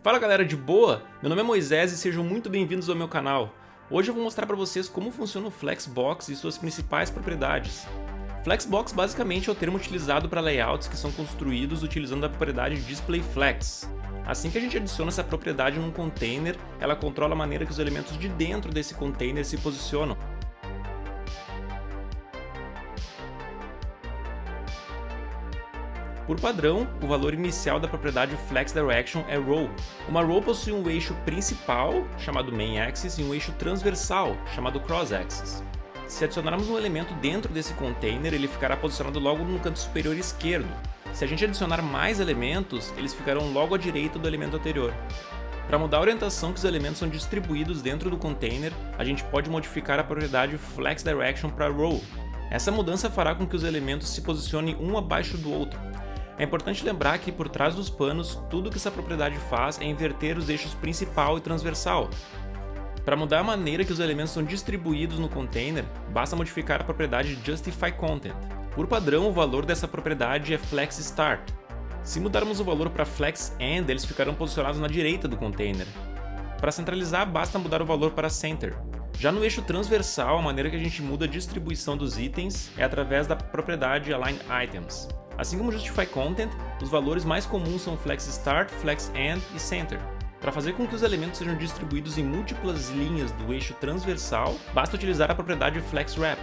Fala galera, de boa? Meu nome é Moisés e sejam muito bem-vindos ao meu canal. Hoje eu vou mostrar para vocês como funciona o Flexbox e suas principais propriedades. Flexbox basicamente é o termo utilizado para layouts que são construídos utilizando a propriedade DisplayFlex. Assim que a gente adiciona essa propriedade num container, ela controla a maneira que os elementos de dentro desse container se posicionam. Por padrão, o valor inicial da propriedade FlexDirection é row. Uma row possui um eixo principal, chamado main axis, e um eixo transversal, chamado cross axis. Se adicionarmos um elemento dentro desse container, ele ficará posicionado logo no canto superior esquerdo. Se a gente adicionar mais elementos, eles ficarão logo à direita do elemento anterior. Para mudar a orientação que os elementos são distribuídos dentro do container, a gente pode modificar a propriedade FlexDirection para row. Essa mudança fará com que os elementos se posicionem um abaixo do outro. É importante lembrar que por trás dos panos, tudo que essa propriedade faz é inverter os eixos principal e transversal. Para mudar a maneira que os elementos são distribuídos no container, basta modificar a propriedade JustifyContent. Por padrão, o valor dessa propriedade é FlexStart. Se mudarmos o valor para FlexEnd, eles ficarão posicionados na direita do container. Para centralizar, basta mudar o valor para Center. Já no eixo transversal, a maneira que a gente muda a distribuição dos itens é através da propriedade AlignItems. Assim como JustifyContent, os valores mais comuns são FlexStart, FlexEnd e Center. Para fazer com que os elementos sejam distribuídos em múltiplas linhas do eixo transversal, basta utilizar a propriedade FlexWrap.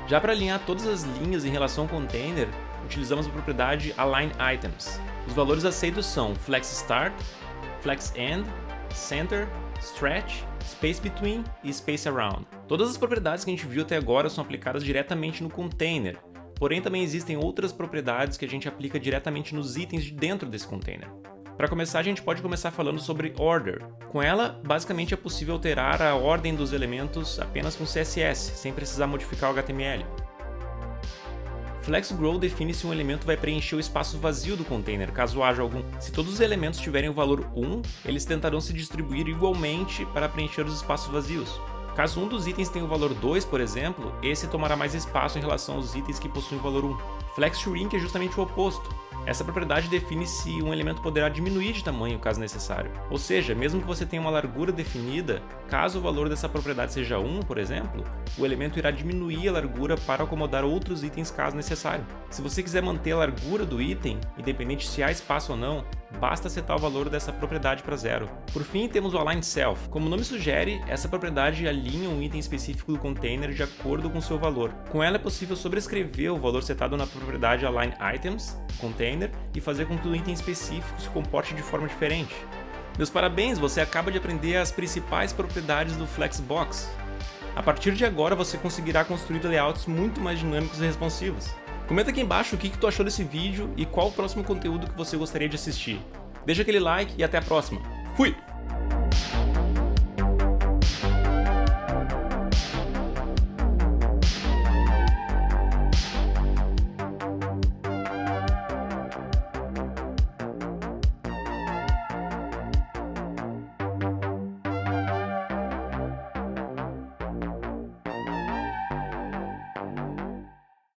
Já para alinhar todas as linhas em relação ao container, utilizamos a propriedade AlignItems. Os valores aceitos são FlexStart, FlexEnd, Center, Stretch, Space Between e Space Around. Todas as propriedades que a gente viu até agora são aplicadas diretamente no container, porém também existem outras propriedades que a gente aplica diretamente nos itens de dentro desse container. Para começar, a gente pode começar falando sobre Order. Com ela, basicamente é possível alterar a ordem dos elementos apenas com CSS, sem precisar modificar o HTML. FlexGrow define se um elemento vai preencher o espaço vazio do container, caso haja algum. Se todos os elementos tiverem o valor 1, eles tentarão se distribuir igualmente para preencher os espaços vazios. Caso um dos itens tenha o valor 2, por exemplo, esse tomará mais espaço em relação aos itens que possuem o valor 1. FlexShrink é justamente o oposto. Essa propriedade define se um elemento poderá diminuir de tamanho caso necessário. Ou seja, mesmo que você tenha uma largura definida, caso o valor dessa propriedade seja 1, por exemplo, o elemento irá diminuir a largura para acomodar outros itens caso necessário. Se você quiser manter a largura do item, independente se há espaço ou não, basta setar o valor dessa propriedade para 0. Por fim, temos o AlignSelf. Como o nome sugere, essa propriedade alinha um item específico do container de acordo com seu valor. Com ela é possível sobrescrever o valor setado na propriedade AlignItems, container, e fazer com que o item específico se comporte de forma diferente. Meus parabéns, você acaba de aprender as principais propriedades do Flexbox. A partir de agora você conseguirá construir layouts muito mais dinâmicos e responsivos. Comenta aqui embaixo o que tu achou desse vídeo e qual o próximo conteúdo que você gostaria de assistir. Deixa aquele like e até a próxima. Fui!